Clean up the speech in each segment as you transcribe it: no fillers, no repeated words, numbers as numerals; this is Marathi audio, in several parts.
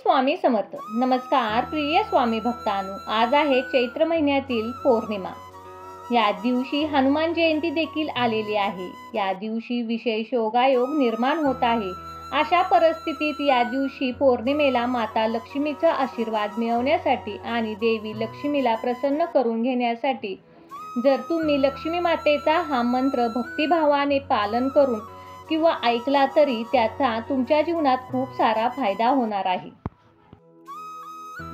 स्वामी समर्थ. नमस्कार प्रिय स्वामी भक्तांनो, आज आहे चैत्र महिन्यातील पौर्णिमा. या दिवशी हनुमान जयंती देखील आलेली आहे. या दिवशी विशेष योगायोग निर्माण होत आहे. अशा परिस्थितीत या दिवशी पौर्णिमेला माता लक्ष्मीचा आशीर्वाद मिळवण्यासाठी आणि देवी लक्ष्मीला प्रसन्न करून घेण्यासाठी जर तुम्ही लक्ष्मी मातेचा हा मंत्र भक्तिभावाने पालन करून किंवा ऐकला तरी त्याचा तुमच्या जीवनात खूप सारा फायदा होणार आहे.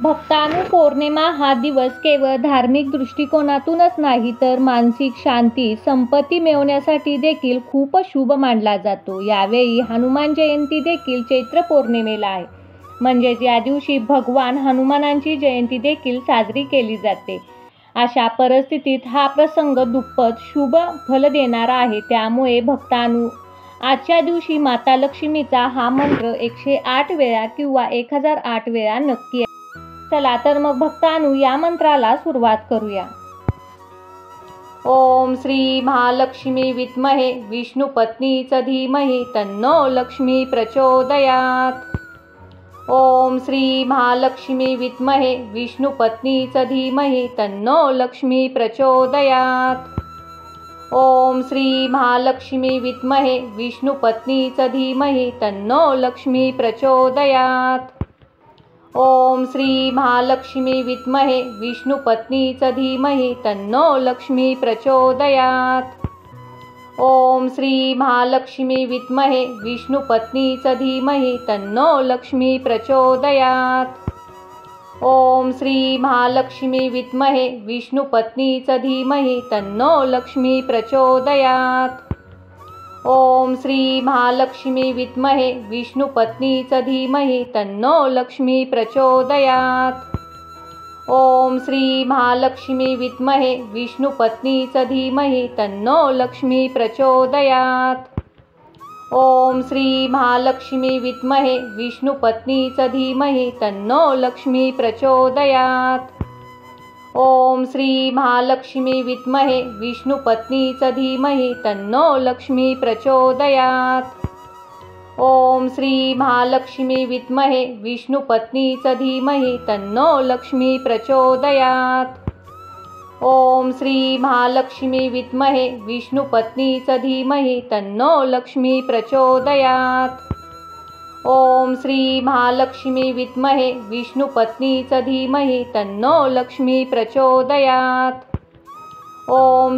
भक्तांनो, पौर्णिमा हा दिवस केवळ धार्मिक दृष्टिकोनातूनच नाही तर मानसिक शांती, संपत्ती मिळवण्यासाठी देखील खूप शुभ मानला जातो. यावेळी हनुमान जयंती देखील चैत्र पौर्णिमेला आहे. म्हणजेच या दिवशी भगवान हनुमानांची जयंती देखील साजरी केली जाते. अशा परिस्थितीत हा प्रसंग दुप्पट शुभ फल देणारा आहे. त्यामुळे भक्तांनो, आजच्या दिवशी माता लक्ष्मीचा हा मंत्र 108 वेळा किंवा 1008 वेळा नक्की. चला तर मग भक्तांनो, या मंत्राला सुरुवात करूया. ओम श्री महालक्ष्मी विद्महे विष्णुपत्नीच धीमहि तन्नो लक्ष्मी प्रचोदयात्. ओम श्री महालक्ष्मी विद्महे विष्णुपत्नीच धीमहि तन्नो लक्ष्मी प्रचोदयात्. ओम श्री महालक्ष्मी विद्महे विष्णुपत्नीच धीमहि तन्नो लक्ष्मी प्रचोदयात्. ओम श्री महालक्ष्मी विद्महे विष्णुपत्नीच धीमहि तन्नो लक्ष्मी प्रचोदयात्. ओम श्री महालक्ष्मी विद्महे विष्णुपत्नीच धीमहि तन्नो लक्ष्मी प्रचोदयात्. ओम श्री महालक्ष्मी विद्महे विष्णुपत्नीच धीमहि तन्नो लक्ष्मी प्रचोदयात्. ओम श्री महालक्ष्मी विद्महे विष्णुपत्नीच धीमहि तन्नो लक्ष्मी प्रचोदयात्. ओम श्री महालक्ष्मी विद्महे विष्णुपत्नीच धीमहि तन्नो लक्ष्मी प्रचोदयात्. ओम श्री महालक्ष्मी विद्महे विष्णुपत्नीच धीमहि तन्नो लक्ष्मी प्रचोदयात्. ओम श्री महालक्ष्मी विद्महे विष्णुपत्नीच धीमहि तन्नो लक्ष्मी प्रचोदयात्. ओम श्री महालक्ष्मी विद्महे विष्णुपत्नीच धीमहि तन्नो लक्ष्मी प्रचोदयात्. ओम श्री महालक्ष्मी विद्महे विष्णुपत्नीच धीमहि तन्नो लक्ष्मी प्रचोदयात्. ओम श्री महालक्ष्मी विद्महे विष्णुपत्नीच धीमहि तन्नो लक्ष्मी प्रचोदयात्. ओम श्री महालक्ष्मी विद्महे विष्णुपत्नीच धीमहि तन्नो लक्ष्मी प्रचोदयात्. ओम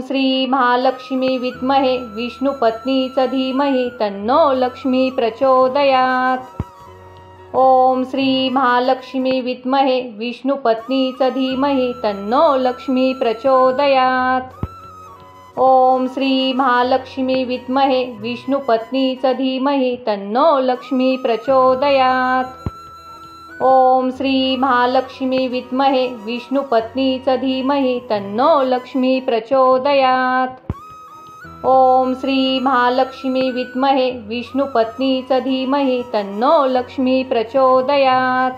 श्री महालक्ष्मी विद्महे विष्णुपत्नीच धीमहि तन्नो लक्ष्मी प्रचोदयात्. ओम श्री महालक्ष्मी विद्महे विष्णुपत्नीच धीमहि तन्नो लक्ष्मी प्रचोदयात्. ओम श्री महालक्ष्मी विद्महे विष्णुपत्नीच धीमहि तन्नो लक्ष्मी प्रचोदयात्. ओम श्री महालक्ष्मी विद्महे विष्णुपत्नीच धीमहि तन्नो लक्ष्मी प्रचोदयात्. ओम श्री महालक्ष्मी विद्महे विष्णुपत्नीच धीमहि तन्नो लक्ष्मी प्रचोदयात्.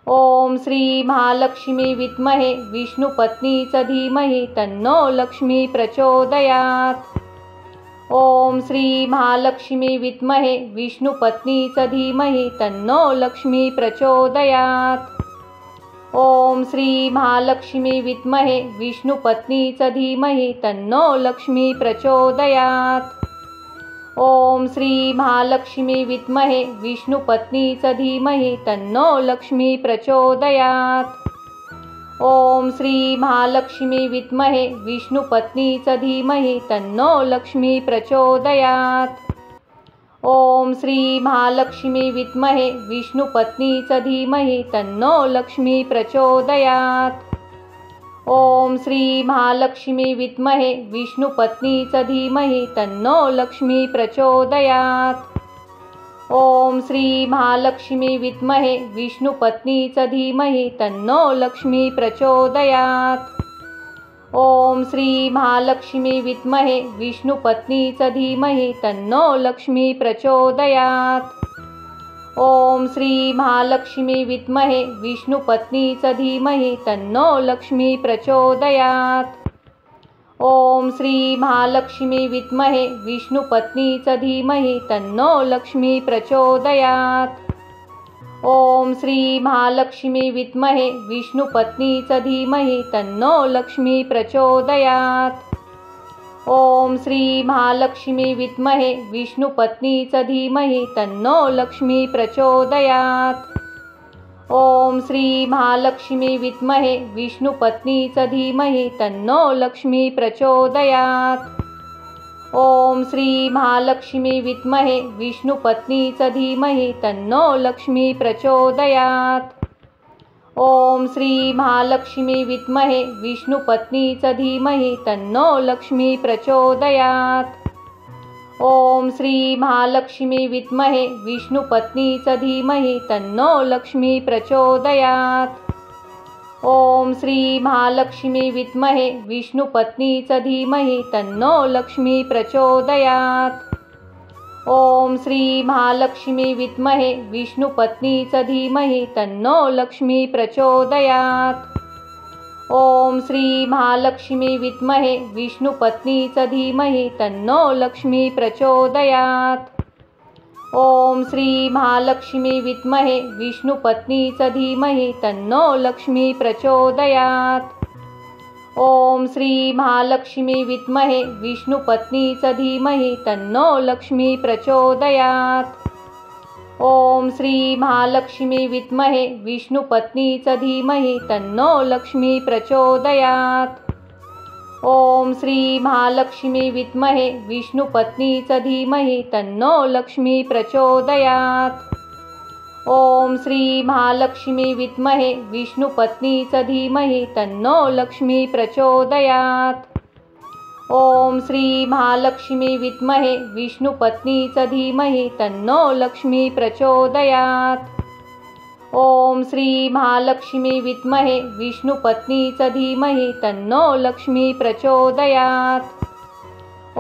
ओम श्री महालक्ष्मी विद्महे विष्णुपत्नीच धीमहि तन्नो लक्ष्मी प्रचोदयात्. ओम श्री महालक्ष्मी विद्महे विष्णुपत्नीच धीमहि तन्नो लक्ष्मी प्रचोदयात्. ओम श्री महालक्ष्मी विद्महे विष्णुपत्नीच धीमहि तन्नो लक्ष्मी प्रचोदयात्. ओम श्री महालक्ष्मी विद्महे विष्णुपत्नीच धीमहि तन्नो लक्ष्मी प्रचोदयात्. ओम श्री महालक्ष्मी विद्महे विष्णुपत्नीच धीमहि तन्नो लक्ष्मी प्रचोदयात्. ओम श्री महालक्ष्मी विद्महे विष्णुपत्नीच धीमहि तन्नो लक्ष्मी प्रचोदयात्. ओम श्री महालक्ष्मी विद्महे विष्णुपत्नीच धीमहि तन्नो लक्ष्मी प्रचोदयात्. ओम श्री महालक्ष्मी विद्महे विष्णुपत्नीच धीमहि तन्नो लक्ष्मी प्रचोदयात्. ओम श्री महालक्ष्मी विद्महे विष्णुपत्नीच धीमहि तन्नो लक्ष्मी प्रचोदयात्. ओम श्री महालक्ष्मी विद्महे विष्णुपत्नीच धीमहि तन्नो लक्ष्मी प्रचोदयात्. ओम श्री महालक्ष्मी विद्महे विष्णुपत्नीच धीमहि तन्नो लक्ष्मी प्रचोदयात्। ओम श्री महालक्ष्मी विद्महे विष्णुपत्नीच धीमहि तन्नो लक्ष्मी प्रचोदयात्। ओम श्री महालक्ष्मी विद्महे विष्णुपत्नीच धीमहि तन्नो लक्ष्मी प्रचोदयात्। ओम श्री महालक्ष्मी विद्महे विष्णुपत्नीच धीमहि तन्नो लक्ष्मी प्रचोदयात्। ओम श्री महालक्ष्मी विद्महे विष्णुपत्नीच धीमहि तन्नो लक्ष्मी प्रचोदयात्। ओम श्री महालक्ष्मी विद्महे विष्णुपत्नीच धीमहि तन्नो लक्ष्मी प्रचोदयात्। ओम श्री महालक्ष्मी विद्महे विष्णुपत्नीच धीमहि तन्नो लक्ष्मी प्रचोदयात्। ओम श्री महालक्ष्मी विद्महे विष्णुपत्नीच धीमहि तन्नो लक्ष्मी प्रचोदयात्। ओम श्री महालक्ष्मी विद्महे विष्णुपत्नीच धीमहि तन्नो लक्ष्मी प्रचोदयात्। ओम श्री महालक्ष्मी विद्महे विष्णुपत्नीच धीमहि तन्नो लक्ष्मी प्रचोदयात्। ओम श्री महालक्ष्मी विद्महे विष्णुपत्नीच धीमहि तन्नो लक्ष्मी प्रचोदयात्। ओम श्री महालक्ष्मी विद्महे विष्णुपत्नीच धीमहि तन्नो लक्ष्मी प्रचोदयात्। ओम श्री महालक्ष्मी विद्महे विष्णुपत्नीच धीमहि तन्नो लक्ष्मी प्रचोदयात्। ओम श्री महालक्ष्मी विद्महे विष्णुपत्नीच धीमहि तन्नो लक्ष्मी प्रचोदयात्। ओम श्री महालक्ष्मी विद्महे विष्णुपत्नीच धीमहि तन्नो लक्ष्मी प्रचोदयात्। ओम श्री महालक्ष्मी विद्महे विष्णुपत्नीच धीमहि तन्नो लक्ष्मी प्रचोदयात्। ओम श्री महालक्ष्मी विद्महे विष्णुपत्नीच धीमहि तन्नो लक्ष्मी प्रचोदयात्।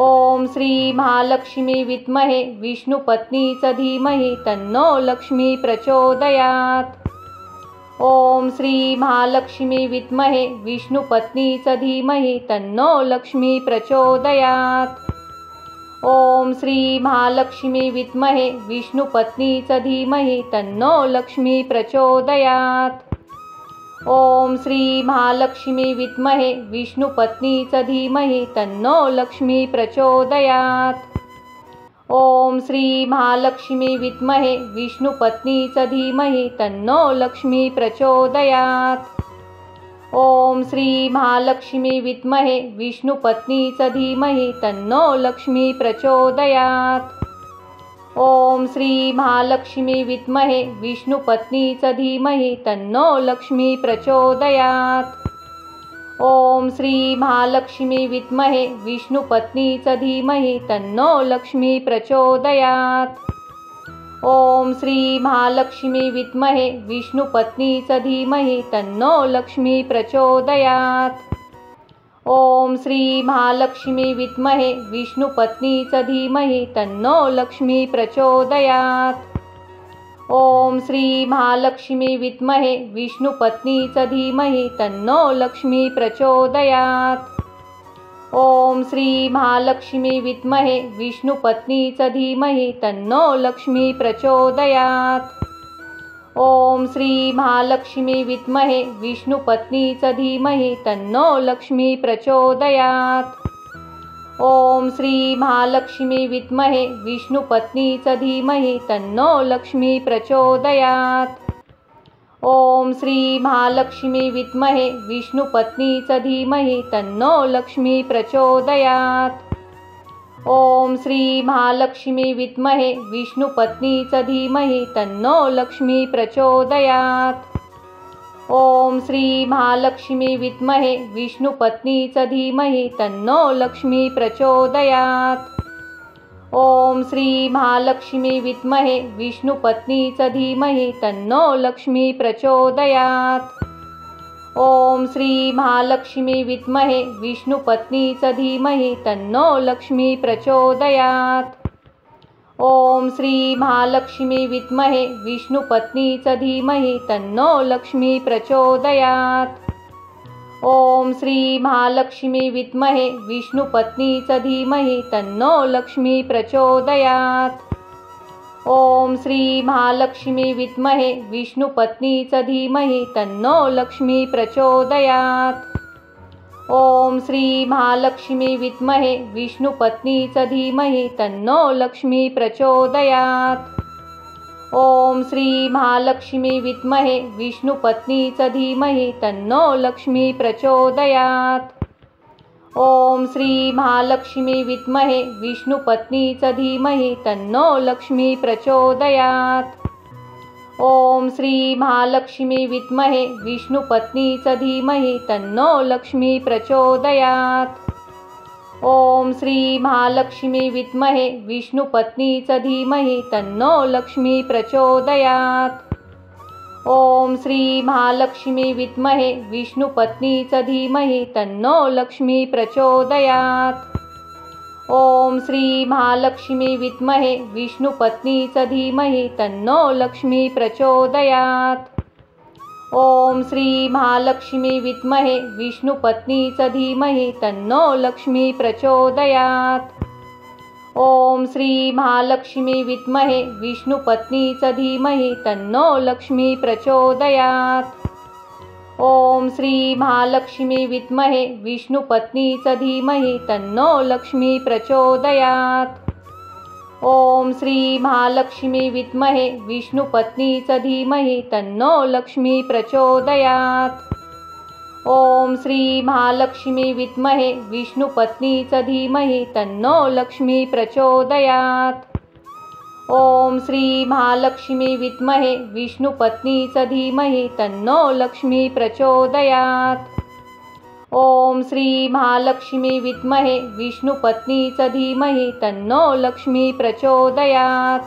ओम श्री महालक्ष्मी विद्महे विष्णुपत्नीच धीमहि तन्नो लक्ष्मी प्रचोदयात्। ओम श्री महालक्ष्मी विद्महे विष्णुपत्नीच धीमहि तन्नो लक्ष्मी प्रचोदयात्। ओम श्री महालक्ष्मी विद्महे विष्णुपत्नीच धीमहि तन्नो लक्ष्मी प्रचोदयात्। ओम श्री महालक्ष्मी विद्महे विष्णुपत्नीच धीमहि तन्नो लक्ष्मी प्रचोदयात्। ओम श्री महालक्ष्मी विद्महे विष्णुपत्नीच धीमहि तन्नो लक्ष्मी प्रचोदयात्। ओम श्री महालक्ष्मी विद्महे विष्णुपत्नीच धीमहि तन्नो लक्ष्मी प्रचोदयात्। ओम श्री महालक्ष्मी विद्महे विष्णुपत्नीच धीमहि तन्नो लक्ष्मी प्रचोदयात्। ओम श्री महालक्ष्मी विद्महे विष्णुपत्नीच धीमहि तन्नो लक्ष्मी प्रचोदयात्। ओम श्री महालक्ष्मी विद्महे विष्णुपत्नीच धीमहि तन्नो लक्ष्मी प्रचोदयात्। ओम श्री महालक्ष्मी विद्महे विष्णुपत्नीच धीमहि तन्नो लक्ष्मी प्रचोदयात्। ओम श्री महालक्ष्मी विद्महे विष्णुपत्नीच धीमहि तन्नो लक्ष्मी प्रचोदयात्। ओम श्री महालक्ष्मी विद्महे विष्णुपत्नीच धीमहि तन्नो लक्ष्मी प्रचोदयात्। ओम श्री महालक्ष्मी विद्महे विष्णुपत्नीच धीमहि तन्नो लक्ष्मी प्रचोदयात्। ओम श्री महालक्ष्मी विद्महे विष्णुपत्नीच धीमहि तन्नो लक्ष्मी प्रचोदयात्। ओम श्री महालक्ष्मी विद्महे विष्णुपत्नीच धीमहि तन्नो लक्ष्मी प्रचोदयात्। ओम श्री महालक्ष्मी विद्महे विष्णुपत्नीच धीमहि तन्नो लक्ष्मी प्रचोदयात्। ओम श्री महालक्ष्मी विद्महे विष्णुपत्नीच धीमहि तन्नो लक्ष्मी प्रचोदयात्। ओम श्री महालक्ष्मी विद्महे विष्णुपत्नीच धीमहि तन्नो लक्ष्मी प्रचोदयात्। ओम श्री महालक्ष्मी विद्महे विष्णुपत्नीच धीमहि तन्नो लक्ष्मी प्रचोदयात्। ओम श्री महालक्ष्मी विद्महे विष्णुपत्नीच धीमहि तन्नो लक्ष्मी प्रचोदयात्। ओम श्री महालक्ष्मी विद्महे विष्णुपत्नीच धीमहि तन्नो लक्ष्मी प्रचोदयात्। ओम श्री महालक्ष्मी विद्महे विष्णुपत्नीच धीमहि तन्नो लक्ष्मी प्रचोदयात्। ओम श्री महालक्ष्मी विद्महे विष्णुपत्नीच धीमहि तन्नो लक्ष्मी प्रचोदयात्। ओम श्री महालक्ष्मी विद्महे विष्णुपत्नीच धीमहि तन्नो लक्ष्मी प्रचोदयात्। ओम श्री महालक्ष्मी विद्महे विष्णुपत्नीच धीमहि तन्नो लक्ष्मी प्रचोदयात्। ओम श्री महालक्ष्मी विद्महे विष्णुपत्नीच धीमहि तन्नो लक्ष्मी प्रचोदयात्। ओम श्री महालक्ष्मी विद्महे विष्णुपत्नीच धीमहि तन्नो लक्ष्मी प्रचोदयात्। ओम श्री महालक्ष्मी विद्महे विष्णुपत्नीच धीमहि तन्नो लक्ष्मी प्रचोदयात्। ओम श्री महालक्ष्मी विद्महे विष्णुपत्नीच धीमहि तन्नो लक्ष्मी प्रचोदयात्। ओम श्री महालक्ष्मी विद्महे विष्णुपत्नीच धीमहि तन्नो लक्ष्मी प्रचोदयात्। ओम श्री महालक्ष्मी विद्महे विष्णुपत्नीच धीमहि तन्नो लक्ष्मी प्रचोदयात्। ओम श्री महालक्ष्मी विद्महे विष्णुपत्नीच धीमहि तन्नो लक्ष्मी प्रचोदयात्। ओम श्री महालक्ष्मी विद्महे विष्णुपत्नीच धीमहि तन्नो लक्ष्मी प्रचोदयात्। ओम श्री महालक्ष्मी विद्महे विष्णुपत्नीच धीमहि तन्नो लक्ष्मी प्रचोदयात्। ओम श्री महालक्ष्मी विद्महे विष्णुपत्नीच धीमहि तन्नो लक्ष्मी प्रचोदयात्। ओम श्री महालक्ष्मी विद्महे विष्णुपत्नीच धीमहि तन्नो लक्ष्मी प्रचोदयात्।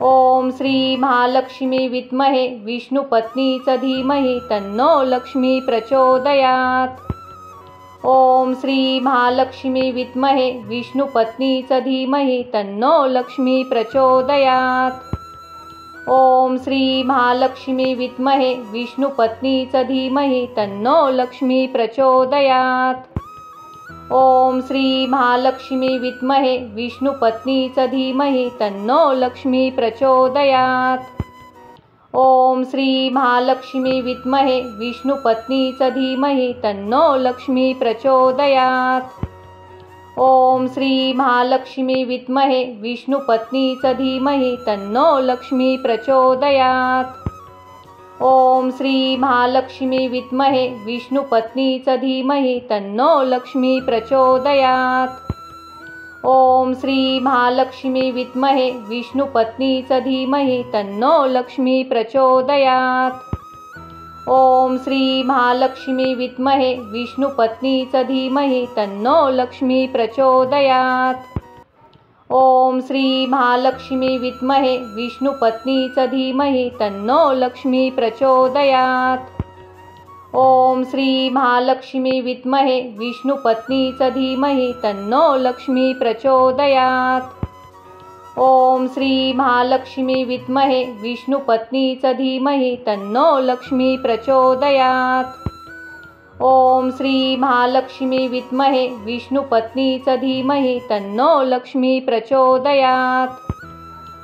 ओम श्री महालक्ष्मी विद्महे विष्णुपत्नीच धीमहि तन्नो लक्ष्मी प्रचोदयात्। ओम श्री महालक्ष्मी विद्महे विष्णुपत्नीच धीमहि तन्नो लक्ष्मी प्रचोदयात्। ओम श्री महालक्ष्मी विद्महे विष्णुपत्नीच धीमहि तन्नो लक्ष्मी प्रचोदयात्। ओम श्री महालक्ष्मी विद्महे विष्णुपत्नीच धीमहि तन्नो लक्ष्मी प्रचोदयात्। ओम श्री महालक्ष्मी विद्महे विष्णुपत्नीच धीमहि तन्नो लक्ष्मी प्रचोदयात्। ओम श्री महालक्ष्मी विद्महे विष्णुपत्नीच धीमहि तन्नो लक्ष्मी प्रचोदयात्। ओम श्री महालक्ष्मी विद्महे विष्णुपत्नीच धीमहि तन्नो लक्ष्मी प्रचोदयात्। ओम श्री महालक्ष्मी विद्महे विष्णुपत्नीच धीमहि तन्नो लक्ष्मी प्रचोदयात्। ओम श्री महालक्ष्मी विद्महे विष्णुपत्नीच धीमहि तन्नो लक्ष्मी प्रचोदयात्। ओम श्री महालक्ष्मी विद्महे विष्णुपत्नीच धीमहि तन्नो लक्ष्मी प्रचोदयात्। ओम श्री महालक्ष्मी विद्महे विष्णुपत्नीच धीमहि तन्नो लक्ष्मी प्रचोदयात्। ओम श्री महालक्ष्मी विद्महे विष्णुपत्नीच धीमहि तन्नो लक्ष्मी प्रचोदयात्। ओम श्री महालक्ष्मी विद्महे विष्णुपत्नीच धीमहि तन्नो लक्ष्मी प्रचोदयात्।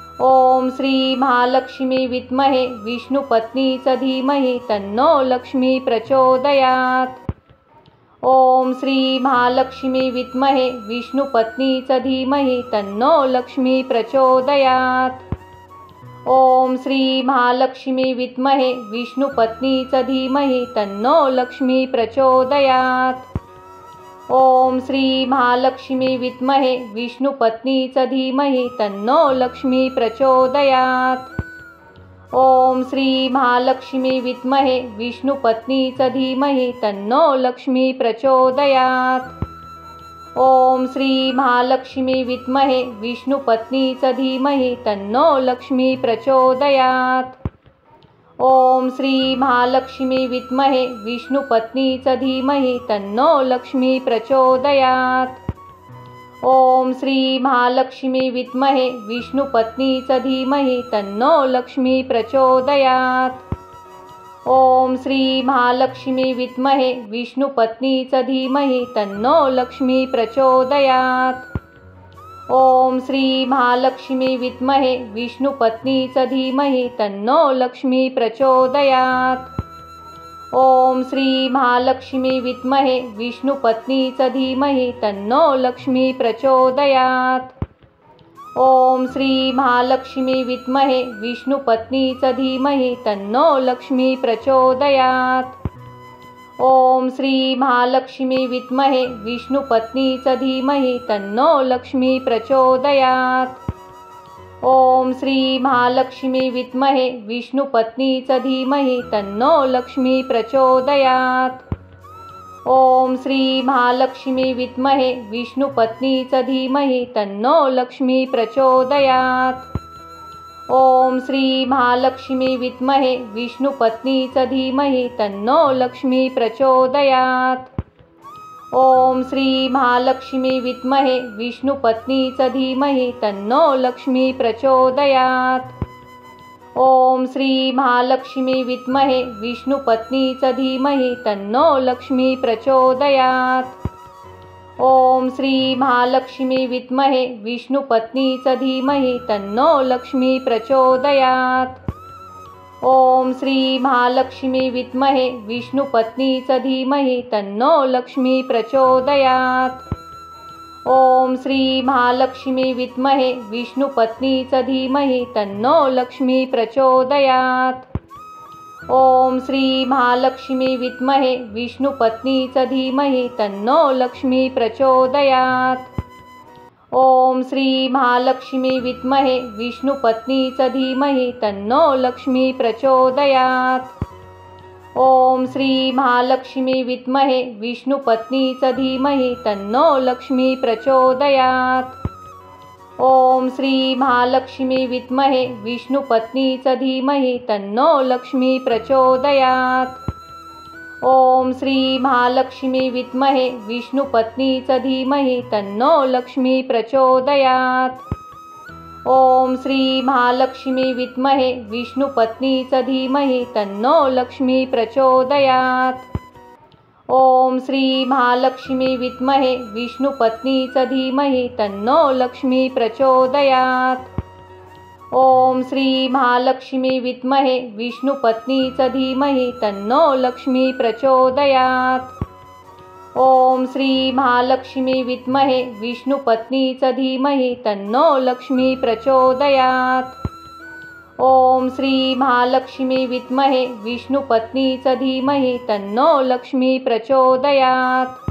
ओम श्री महालक्ष्मी विद्महे विष्णुपत्नीच धीमहि तन्नो लक्ष्मी प्रचोदयात्। ओम श्री महालक्ष्मी विद्महे विष्णुपत्नीच धीमहि तन्नो लक्ष्मी प्रचोदयात्। ओम श्री महालक्ष्मी विद्महे विष्णुपत्नीच धीमहि तन्नो लक्ष्मी प्रचोदयात्। ओम श्री महालक्ष्मी विद्महे विष्णुपत्नीच धीमहि तन्नो लक्ष्मी प्रचोदयात्। ओम श्री महालक्ष्मी विद्महे विष्णुपत्नीच धीमहि तन्नो लक्ष्मी प्रचोदयात्। ओम श्री महालक्ष्मी विद्महे विष्णुपत्नीच धीमहि तन्नो लक्ष्मी प्रचोदयात्। ओम श्री महालक्ष्मी विद्महे विष्णुपत्नीच धीमहि तन्नो लक्ष्मी प्रचोदयात्। ओम श्री महालक्ष्मी विद्महे विष्णुपत्नीच धीमहि तन्नो लक्ष्मी प्रचोदयात्। ओम श्री महालक्ष्मी विद्महे विष्णुपत्नीच धीमहि तन्नो लक्ष्मी प्रचोदयात्। ओम श्री महालक्ष्मी विद्महे विष्णुपत्नीच धीमहि तन्नो लक्ष्मी प्रचोदयात्। ओम श्री महालक्ष्मी विद्महे विष्णुपत्नीच धीमहि तन्नो लक्ष्मी प्रचोदयात्। ओम श्री महालक्ष्मी विद्महे विष्णुपत्नीच धीमहि तन्नो लक्ष्मी प्रचोदयात्। ओम श्री महालक्ष्मी विद्महे विष्णुपत्नीच धीमहि तन्नो लक्ष्मी प्रचोदयात्। ओम श्री महालक्ष्मी विद्महे विष्णुपत्नीच धीमहि तन्नो लक्ष्मी प्रचोदयात्। ओम श्री महालक्ष्मी विद्महे विष्णुपत्नीच धीमहि तन्नो लक्ष्मी प्रचोदयात्। ओम श्री महालक्ष्मी विद्महे विष्णुपत्नीच धीमहि तन्नो लक्ष्मी प्रचोदयात्। ओम श्री महालक्ष्मी विद्महे विष्णुपत्नीच धीमहि तन्नो लक्ष्मी प्रचोदयात्। ओम श्री महालक्ष्मी विद्महे विष्णुपत्नीच धीमहि तन्नो लक्ष्मी प्रचोदयात्। ओम श्री महालक्ष्मी विद्महे विष्णुपत्नीच धीमहि तन्नो लक्ष्मी प्रचोदयात्। ओम श्री महालक्ष्मी विद्महे विष्णुपत्नीच धीमहि तन्नो लक्ष्मी प्रचोदयात्। ओम श्री महालक्ष्मी विद्महे विष्णुपत्नीच धीमहि तन्नो लक्ष्मी प्रचोदयात्। ओम श्री महालक्ष्मी विद्महे विष्णुपत्नीच धीमहि तन्नो लक्ष्मी प्रचोदयात्। ओम श्री महालक्ष्मी विद्महे विष्णुपत्नीच धीमहि तन्नो लक्ष्मी प्रचोदयात्। ओम श्री महालक्ष्मी विद्महे विष्णुपत्नीच धीमहि तन्नो लक्ष्मी प्रचोदयात्। ओम श्री महालक्ष्मी विद्महे विष्णुपत्नीच धीमहि तन्नो लक्ष्मी प्रचोदयात्। ओम श्री महालक्ष्मी विद्महे विष्णुपत्नीच धीमहि तन्नो लक्ष्मी प्रचोदयात्। ओम श्री महालक्ष्मी विद्महे विष्णुपत्नीच धीमहि तन्नो लक्ष्मी प्रचोदयात्। ओम श्री महालक्ष्मी विद्महे विष्णुपत्नीच धीमहि तन्नो लक्ष्मी प्रचोदयात्। ओम श्री महालक्ष्मी विद्महे विष्णुपत्नीच धीमहि तन्नो लक्ष्मी प्रचोदयात्। ओम श्री महालक्ष्मी विद्महे विष्णुपत्नीच धीमहि तन्नो लक्ष्मी प्रचोदयात्। ओम श्री महालक्ष्मी विद्महे विष्णुपत्नीच धीमहि तन्नो लक्ष्मी प्रचोदयात्।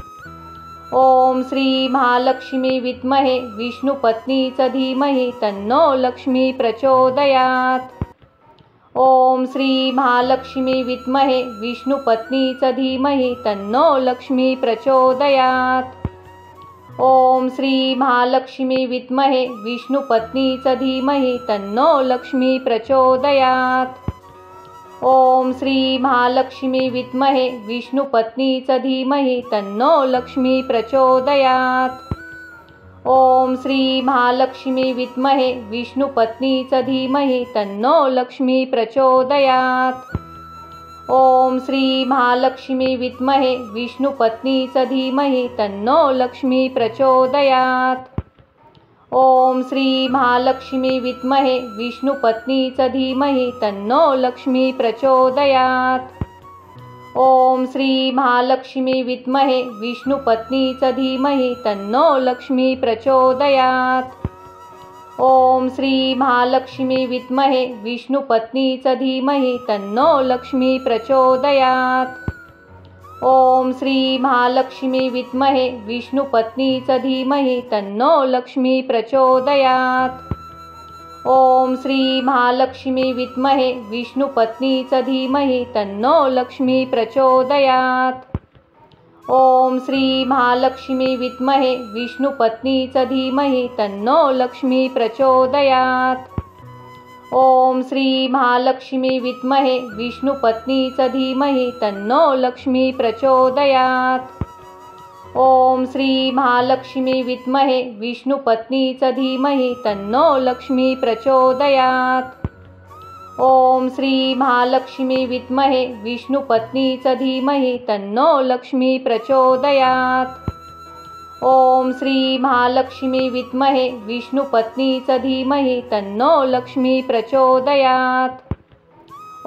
ओम श्री महालक्ष्मी विद्महे विष्णुपत्नीच धीमहि तन्नो लक्ष्मी प्रचोदयात्। ओम श्री महालक्ष्मी विद्महे विष्णुपत्नीच धीमहि तन्नो लक्ष्मी प्रचोदयात्। ओम श्री महालक्ष्मी विद्महे विष्णुपत्नीच धीमहि तन्नो लक्ष्मी प्रचोदयात्। ओम श्री महालक्ष्मी विद्महे विष्णुपत्नीच धीमहि तन्नो लक्ष्मी प्रचोदयात्। ओम श्री महालक्ष्मी विद्महे विष्णुपत्नीच धीमहि तन्नो लक्ष्मी प्रचोदयात्। ओम श्री महालक्ष्मी विद्महे विष्णुपत्नीच धीमहि तन्नो लक्ष्मी प्रचोदयात्। ओम श्री महालक्ष्मी विद्महे विष्णुपत्नीच धीमहि तन्नो लक्ष्मी प्रचोदयात्। ओम श्री महालक्ष्मी विद्महे विष्णुपत्नीच धीमहि तन्नो लक्ष्मी प्रचोदयात्। ओम श्री महालक्ष्मी विद्महे विष्णुपत्नीच धीमहि तन्नो लक्ष्मी प्रचोदयात्। ओम श्री महालक्ष्मी विद्महे विष्णुपत्नीच धीमहि तन्नो लक्ष्मी प्रचोदयात्। ओम श्री महालक्ष्मी विद्महे विष्णुपत्नीच धीमहि तन्नो लक्ष्मी प्रचोदयात्। ओम श्री महालक्ष्मी विद्महे विष्णुपत्नीच धीमहि तन्नो लक्ष्मी प्रचोदयात्। ओम श्री महालक्ष्मी विद्महे विष्णुपत्नीच धीमहि तन्नो लक्ष्मी प्रचोदयात्। ओम श्री महालक्ष्मी विद्महे विष्णुपत्नीच धीमहि तन्नो लक्ष्मी प्रचोदयात्। ओम श्री महालक्ष्मी विद्महे विष्णुपत्नीच धीमहि तन्नो लक्ष्मी प्रचोदयात्। ओम श्री महालक्ष्मी विद्महे विष्णुपत्नीच धीमहि तन्नो लक्ष्मी प्रचोदयात्।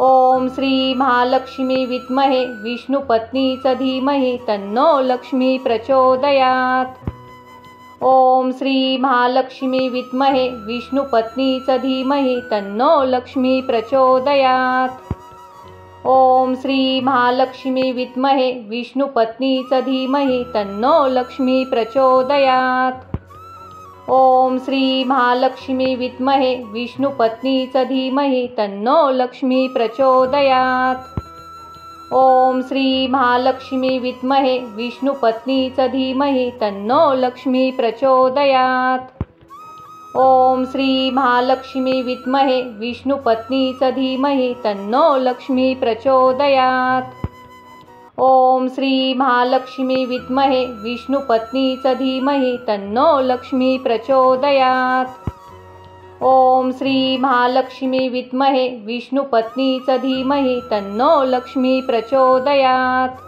ओम श्री महालक्ष्मी विद्महे विष्णुपत्नीच धीमहि तन्नो लक्ष्मी प्रचोदयात्। ओम श्री महालक्ष्मी विद्महे विष्णुपत्नीच धीमहि तन्नो लक्ष्मी प्रचोदयात्। ओम श्री महालक्ष्मी विद्महे विष्णुपत्नीच धीमहि तन्नो लक्ष्मी प्रचोदयात्। ओम श्री महालक्ष्मी विद्महे विष्णुपत्नीच धीमहि तन्नो लक्ष्मी प्रचोदयात्। ओम श्री महालक्ष्मी विद्महे विष्णुपत्नीच धीमहि तन्नो लक्ष्मी प्रचोदयात्। ओम श्री महालक्ष्मी विद्महे विष्णुपत्नीच धीमहि तन्नो लक्ष्मी प्रचोदयात्। ओम श्री महालक्ष्मी विद्महे विष्णुपत्नीच धीमहि तन्नो लक्ष्मी प्रचोदयात्। ओम श्री महालक्ष्मी विद्महे विष्णुपत्नीच धीमहि तन्नो लक्ष्मी प्रचोदयात्।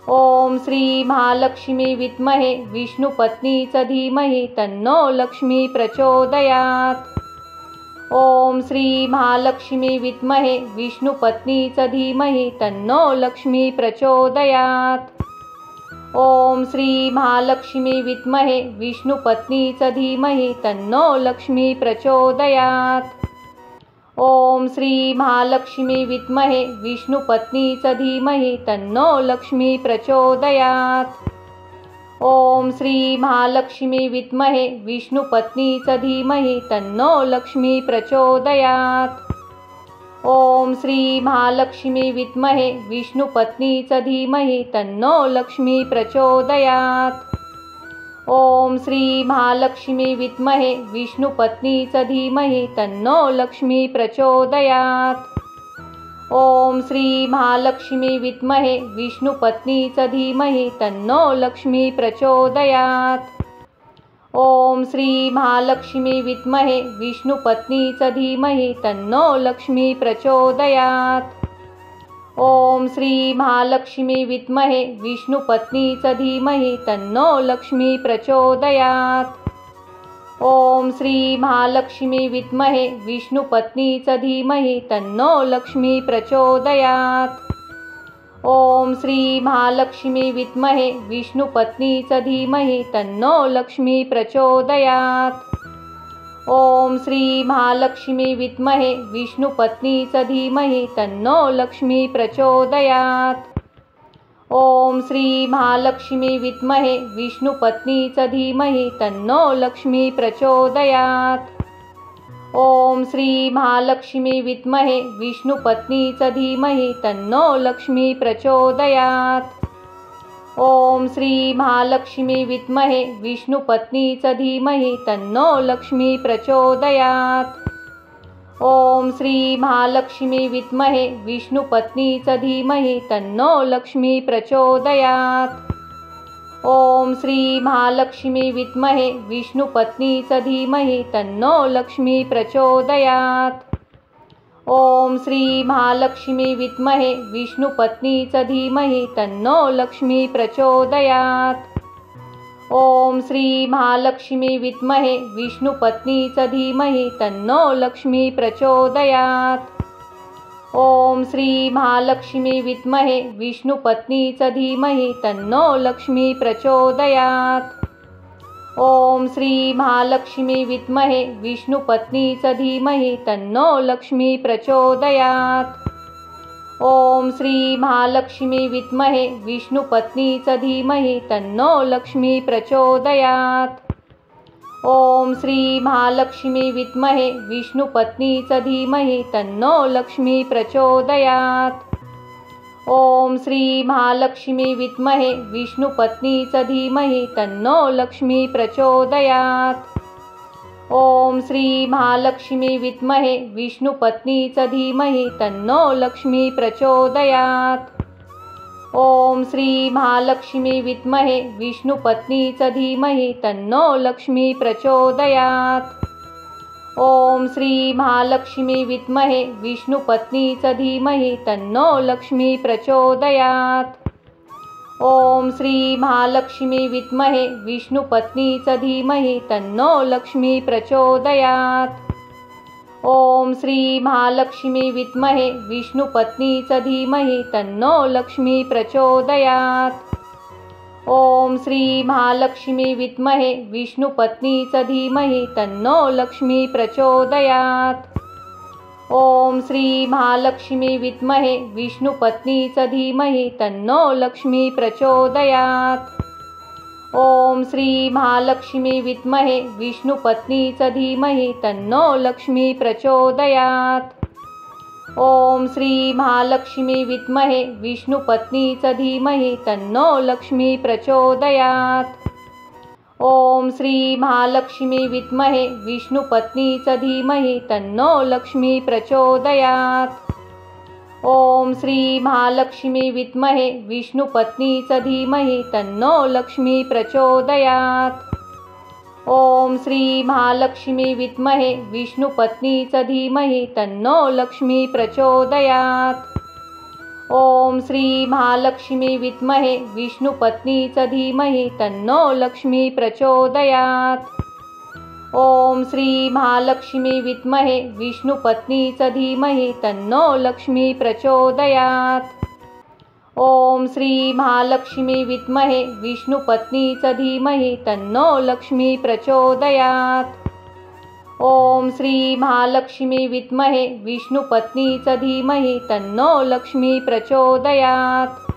ओम श्री महालक्ष्मी विद्महे विष्णुपत्नीच धीमहि तन्नो लक्ष्मी प्रचोदयात्। ओम श्री महालक्ष्मी विद्महे विष्णुपत्नीच धीमहि तन्नो लक्ष्मी प्रचोदयात्। ओम श्री महालक्ष्मी विद्महे विष्णुपत्नीच धीमहि तन्नो लक्ष्मी प्रचोदयात्। ओम श्री महालक्ष्मी विद्महे विष्णुपत्नीच धीमहि तन्नो लक्ष्मी प्रचोदयात्। ओम श्री महालक्ष्मी विद्महे विष्णुपत्नीच धीमहि तन्नो लक्ष्मी प्रचोदयात्। ओम श्री महालक्ष्मी विद्महे विष्णुपत्नीच धीमहि तन्नो लक्ष्मी प्रचोदयात्। ओम श्री महालक्ष्मी विद्महे विष्णुपत्नीच धीमहि तन्नो लक्ष्मी प्रचोदयात्। ओम श्री महालक्ष्मी विद्महे विष्णुपत्नीच धीमहि तन्नो लक्ष्मी प्रचोदयात्। ओम श्री महालक्ष्मी विद्महे विष्णुपत्नीच धीमहि तन्नो लक्ष्मी प्रचोदयात्। ओम श्री महालक्ष्मी विद्महे विष्णुपत्नीच धीमहि तन्नो लक्ष्मी प्रचोदयात्। ओम श्री महालक्ष्मी विद्महे विष्णुपत्नीच धीमहि तन्नो लक्ष्मी प्रचोदयात्। ओम श्री महालक्ष्मी विद्महे विष्णुपत्नीच धीमहि तन्नो लक्ष्मी प्रचोदयात्। ओम श्री महालक्ष्मी विद्महे विष्णुपत्नीच धीमहि तन्नो लक्ष्मी प्रचोदयात्। ओम श्री महालक्ष्मी विद्महे विष्णुपत्नीच धीमहि तन्नो लक्ष्मी प्रचोदयात्। ओम श्री महालक्ष्मी विद्महे विष्णुपत्नीच धीमहि तन्नो लक्ष्मी प्रचोदयात्। ओम श्री महालक्ष्मी विद्महे विष्णुपत्नीच धीमहि तन्नो लक्ष्मी प्रचोदयात्। ओम श्री महालक्ष्मी विद्महे विष्णुपत्नीच धीमहि तन्नो लक्ष्मी प्रचोदयात्। ओम श्री महालक्ष्मी विद्महे विष्णुपत्नीच धीमहि तन्नो लक्ष्मी प्रचोदयात्। ओम श्री महालक्ष्मी विद्महे विष्णुपत्नीच धीमहि तन्नो लक्ष्मी प्रचोदयात्। ओम श्री महालक्ष्मी विद्महे विष्णुपत्नीच धीमहि तन्नो लक्ष्मी प्रचोदयात्। ओम श्री महालक्ष्मी विद्महे विष्णुपत्नीच धीमहि तन्नो लक्ष्मी प्रचोदयात्। ओम श्री महालक्ष्मी विद्महे विष्णुपत्नीच धीमहि तन्नो लक्ष्मी प्रचोदयात्। ओम श्री महालक्ष्मी विद्महे विष्णुपत्नीच धीमहि तन्नो लक्ष्मी प्रचोदयात्। ओम श्री महालक्ष्मी विद्महे विष्णुपत्नीच धीमहि तन्नो लक्ष्मी प्रचोदयात्। ओम श्री महालक्ष्मी विद्महे विष्णुपत्नीच धीमहि तन्नो लक्ष्मी प्रचोदयात्। ओम श्री महालक्ष्मी विद्महे विष्णुपत्नीच धीमहि तन्नो लक्ष्मी प्रचोदयात्। ओम श्री महालक्ष्मी विद्महे विष्णुपत्नीच धीमहि तन्नो लक्ष्मी प्रचोदयात्। ओम श्री महालक्ष्मी विद्महे विष्णुपत्नीच धीमहि तन्नो लक्ष्मी प्रचोदयात्। ओम श्री महालक्ष्मी विद्महे विष्णुपत्नीच धीमहि तन्नो लक्ष्मी प्रचोदयात्। ओम श्री महालक्ष्मी विद्महे विष्णुपत्नीच धीमहि तन्नो लक्ष्मी प्रचोदयात्। ओम श्री महालक्ष्मी विद्महे विष्णुपत्नीच धीमहि तन्नो लक्ष्मी प्रचोदयात्। ओम श्री महालक्ष्मी विद्महे विष्णुपत्नीच धीमहि तन्नो लक्ष्मी प्रचोदयात्। ओम श्री महालक्ष्मी विद्महे विष्णुपत्नीच धीमहि तन्नो लक्ष्मी प्रचोदयात्। ओम श्री महालक्ष्मी विद्महे विष्णुपत्नीच धीमहि तन्नो लक्ष्मी प्रचोदयात्। ओम श्री महालक्ष्मी विद्महे विष्णुपत्नीच धीमहि तन्नो लक्ष्मी प्रचोदयात्। ओम श्री महालक्ष्मी विद्महे विष्णुपत्नीच धीमहि तन्नो लक्ष्मी प्रचोदयात्। ओम श्री महालक्ष्मी विद्महे विष्णुपत्नीच धीमहि तन्नो लक्ष्मी प्रचोदयात्। ओम श्री महालक्ष्मी विद्महे विष्णुपत्नीच धीमहि तन्नो लक्ष्मी प्रचोदयात्। ओम श्री महालक्ष्मी विद्महे विष्णुपत्नीच धीमहि तन्नो लक्ष्मी प्रचोदयात्। ओम श्री महालक्ष्मी विद्महे विष्णुपत्नीच धीमहि तन्नो लक्ष्मी प्रचोदयात्। ओम श्री महालक्ष्मी विद्महे विष्णुपत्नीच धीमहि तन्नो लक्ष्मी प्रचोदयात्।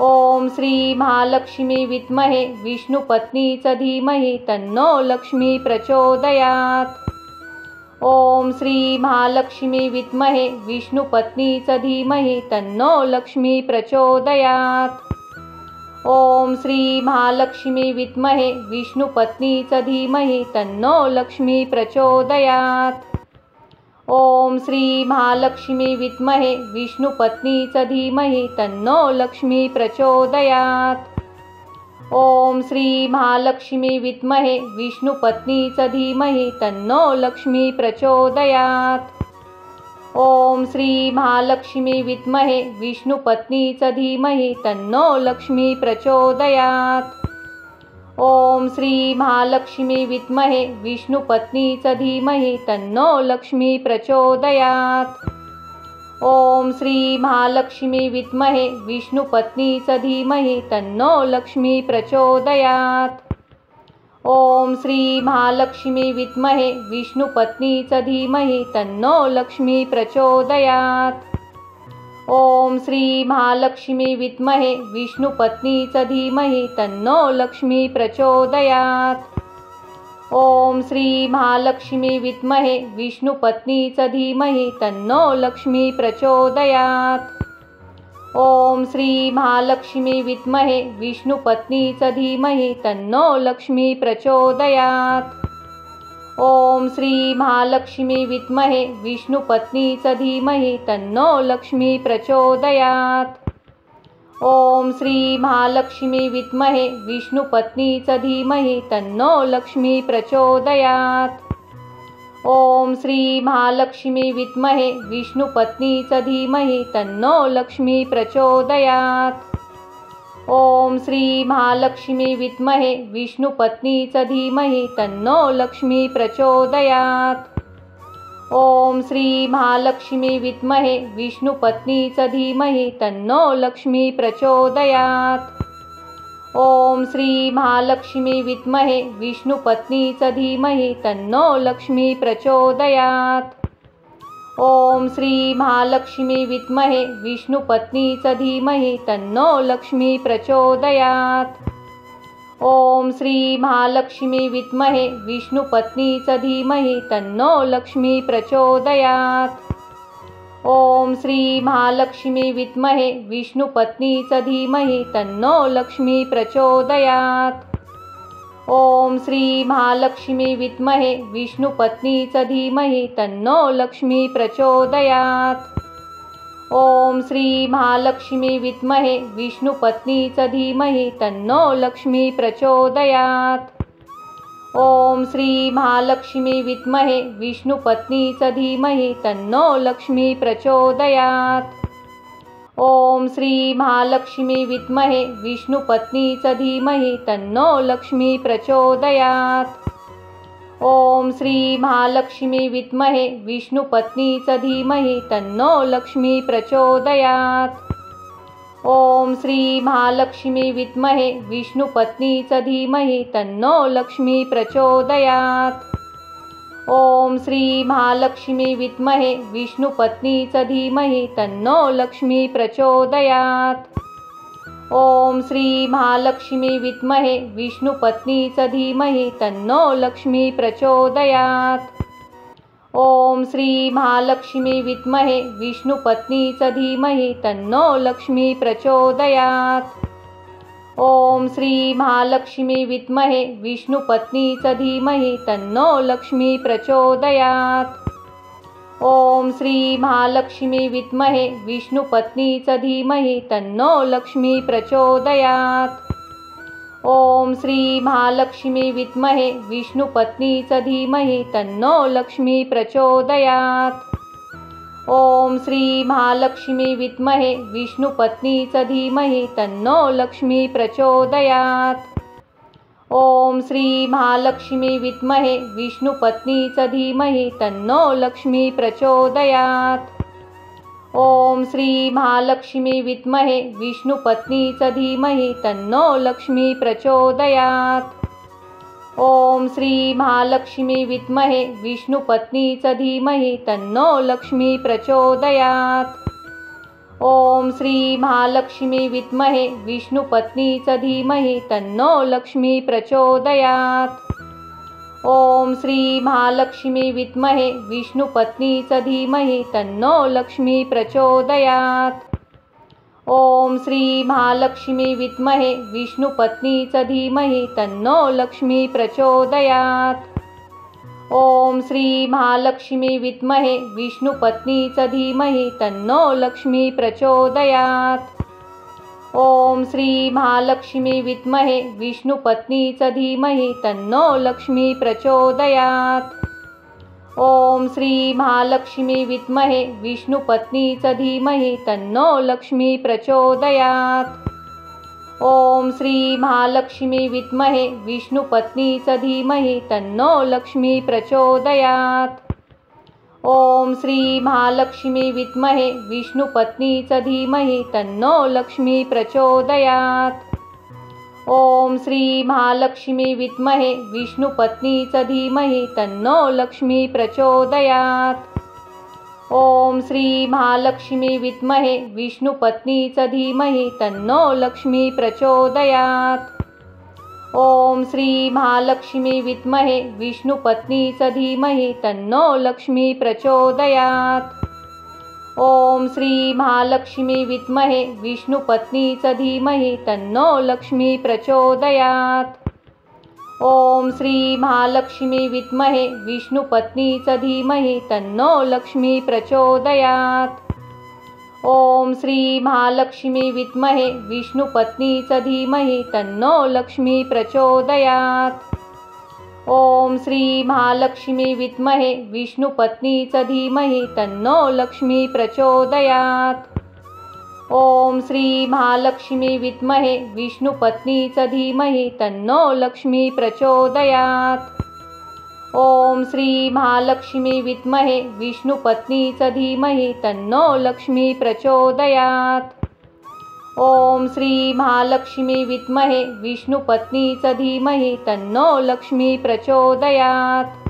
ओम श्री महालक्ष्मी विद्महे विष्णुपत्नीच धीमहि तन्नो लक्ष्मी प्रचोदयात्। ओम श्री महालक्ष्मी विद्महे विष्णुपत्नीच धीमहि तन्नो लक्ष्मी प्रचोदयात्। ओम श्री महालक्ष्मी विद्महे विष्णुपत्नीच धीमहि तन्नो लक्ष्मी प्रचोदयात्। ओम श्री महालक्ष्मी विद्महे विष्णुपत्नीच धीमहि तन्नो लक्ष्मी प्रचोदयात्। ओम श्री महालक्ष्मी विद्महे विष्णुपत्नीच धीमहि तन्नो लक्ष्मी प्रचोदयात्। ओम श्री महालक्ष्मी विद्महे विष्णुपत्नीच धीमहि तन्नो लक्ष्मी प्रचोदयात्। ओम श्री महालक्ष्मी विद्महे विष्णुपत्नीच धीमहि तन्नो लक्ष्मी प्रचोदयात्। ओम श्री महालक्ष्मी विद्महे विष्णुपत्नीच धीमहि तन्नो लक्ष्मी प्रचोदयात्। ओम श्री महालक्ष्मी विद्महे विष्णुपत्नीच धीमहि तन्नो लक्ष्मी प्रचोदयात्। ओम श्री महालक्ष्मी विद्महे विष्णुपत्नीच धीमहि तन्नो लक्ष्मी प्रचोदयात्। ओम श्री महालक्ष्मी विद्महे विष्णुपत्नीच धीमहि तन्नो लक्ष्मी प्रचोदयात्। ओम श्री महालक्ष्मी विद्महे विष्णुपत्नीच धीमहि तन्नो लक्ष्मी प्रचोदयात्। ओम श्री महालक्ष्मी विद्महे विष्णुपत्नीच धीमहि तन्नो लक्ष्मी प्रचोदयात्। ओम श्री महालक्ष्मी विद्महे विष्णुपत्नीच धीमहि तन्नो लक्ष्मी प्रचोदयात्। ओम श्री महालक्ष्मी विद्महे विष्णुपत्नीच धीमहि तन्नो लक्ष्मी प्रचोदयात्। ओम श्री महालक्ष्मी विद्महे विष्णुपत्नीच धीमहि तन्नो लक्ष्मी प्रचोदयात्। ओम श्री महालक्ष्मी विद्महे विष्णुपत्नीच धीमहि तन्नो लक्ष्मी प्रचोदयात्। ओम श्री महालक्ष्मी विद्महे विष्णुपत्नीच धीमहि तन्नो लक्ष्मी प्रचोदयात्। ओम श्री महालक्ष्मी विद्महे विष्णुपत्नीच धीमहि तन्नो लक्ष्मी प्रचोदयात्। ओम श्री महालक्ष्मी विद्महे विष्णुपत्नीच धीमहि तन्नो लक्ष्मी प्रचोदयात्। ओम श्री महालक्ष्मी विद्महे विष्णुपत्नीच धीमहि तन्नो लक्ष्मी प्रचोदयात्। ओम श्री महालक्ष्मी विद्महे विष्णुपत्नीच धीमहि तन्नो लक्ष्मी प्रचोदयात्। ओम श्री महालक्ष्मी विद्महे विष्णुपत्नीच धीमहि तन्नो लक्ष्मी प्रचोदयात्। ओम श्री महालक्ष्मी विद्महे विष्णुपत्नीच धीमहि तन्नो लक्ष्मी प्रचोदयात्। ओम श्री महालक्ष्मी विद्महे विष्णुपत्नीच धीमहि तन्नो लक्ष्मी प्रचोदयात्। ओम श्री महालक्ष्मी विद्महे विष्णुपत्नीच धीमहि तन्नो लक्ष्मी प्रचोदयात्। ओम श्री महालक्ष्मी विद्महे विष्णुपत्नीच धीमहि तन्नो लक्ष्मी प्रचोदयात्। ओम श्री महालक्ष्मी विद्महे विष्णुपत्नीच धीमहि तन्नो लक्ष्मी प्रचोदयात्। ओम श्री महालक्ष्मी विद्महे विष्णुपत्नीच धीमहि तन्नो लक्ष्मी प्रचोदयात्। ओम श्री महालक्ष्मी विद्महे विष्णुपत्नीच धीमहि तन्नो लक्ष्मी प्रचोदयात्। ओम श्री महालक्ष्मी विद्महे विष्णुपत्नीच धीमहि तन्नो लक्ष्मी प्रचोदयात्। ओम श्री महालक्ष्मी विद्महे विष्णुपत्नीच धीमहि तन्नो लक्ष्मी प्रचोदयात्। ओम श्री महालक्ष्मी विद्महे विष्णुपत्नीच धीमहि तन्नो लक्ष्मी प्रचोदयात्। ओम श्री महालक्ष्मी विद्महे विष्णुपत्नीच धीमहि तन्नो लक्ष्मी प्रचोदयात्। ओम श्री महालक्ष्मी विद्महे विष्णुपत्नीच धीमहि तन्नो लक्ष्मी प्रचोदयात्। ओम श्री महालक्ष्मी विद्महे विष्णुपत्नीच धीमहि तन्नो लक्ष्मी प्रचोदयात्। ओम श्री महालक्ष्मी विद्महे विष्णुपत्नीच धीमहि तन्नो लक्ष्मी प्रचोदयात्। ओम श्री महालक्ष्मी विद्महे विष्णुपत्नीच धीमहि तन्नो लक्ष्मी प्रचोदयात्। ओम श्री महालक्ष्मी विद्महे विष्णुपत्नीच धीमहि तन्नो लक्ष्मी प्रचोदयात्। ओम श्री महालक्ष्मी विद्महे विष्णुपत्नीच धीमहि तन्नो लक्ष्मी प्रचोदयात्। ओम श्री महालक्ष्मी विद्महे विष्णुपत्नीच धीमहि तन्नो लक्ष्मी प्रचोदयात्। ओम श्री महालक्ष्मी विद्महे विष्णुपत्नीच धीमहि तन्नो लक्ष्मी प्रचोदयात्। ओम श्री महालक्ष्मी विद्महे विष्णुपत्नीच धीमहि तन्नो लक्ष्मी प्रचोदयात्। ओम श्री महालक्ष्मी विद्महे विष्णुपत्नीच धीमहि तन्नो लक्ष्मी प्रचोदयात्। ओम श्री महालक्ष्मी विद्महे विष्णुपत्नीच धीमहि तन्नो लक्ष्मी प्रचोदयात्। ओम श्री महालक्ष्मी विद्महे विष्णुपत्नीच धीमहि तन्नो लक्ष्मी प्रचोदयात्। ओम श्री महालक्ष्मी विद्महे विष्णुपत्नीच धीमहि तन्नो लक्ष्मी प्रचोदयात्। ओम श्री महालक्ष्मी विद्महे विष्णुपत्नीच धीमहि तन्नो लक्ष्मी प्रचोदयात्। ओम श्री महालक्ष्मी विद्महे विष्णुपत्नीच धीमहि तन्नो लक्ष्मी प्रचोदयात्। ओम श्री महालक्ष्मी विद्महे विष्णुपत्नीच धीमहि तन्नो लक्ष्मी प्रचोदयात्। ओम श्री महालक्ष्मी विद्महे विष्णुपत्नीच धीमहि तन्नो लक्ष्मी प्रचोदयात्। ओम श्री महालक्ष्मी विद्महे विष्णुपत्नीच धीमहि तन्नो लक्ष्मी प्रचोदयात्। ओम श्री महालक्ष्मी विद्महे विष्णुपत्नीच धीमहि तन्नो लक्ष्मी प्रचोदयात्। ओम श्री महालक्ष्मी विद्महे विष्णुपत्नीच धीमहि तन्नो लक्ष्मी प्रचोदयात्। ओम श्री महालक्ष्मी विद्महे विष्णुपत्नीच धीमहि तन्नो लक्ष्मी प्रचोदयात्।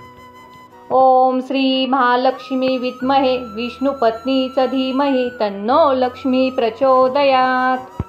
ओम श्री महालक्ष्मी विद्महे विष्णुपत्नीच धीमहि तन्नो लक्ष्मी प्रचोदयात्।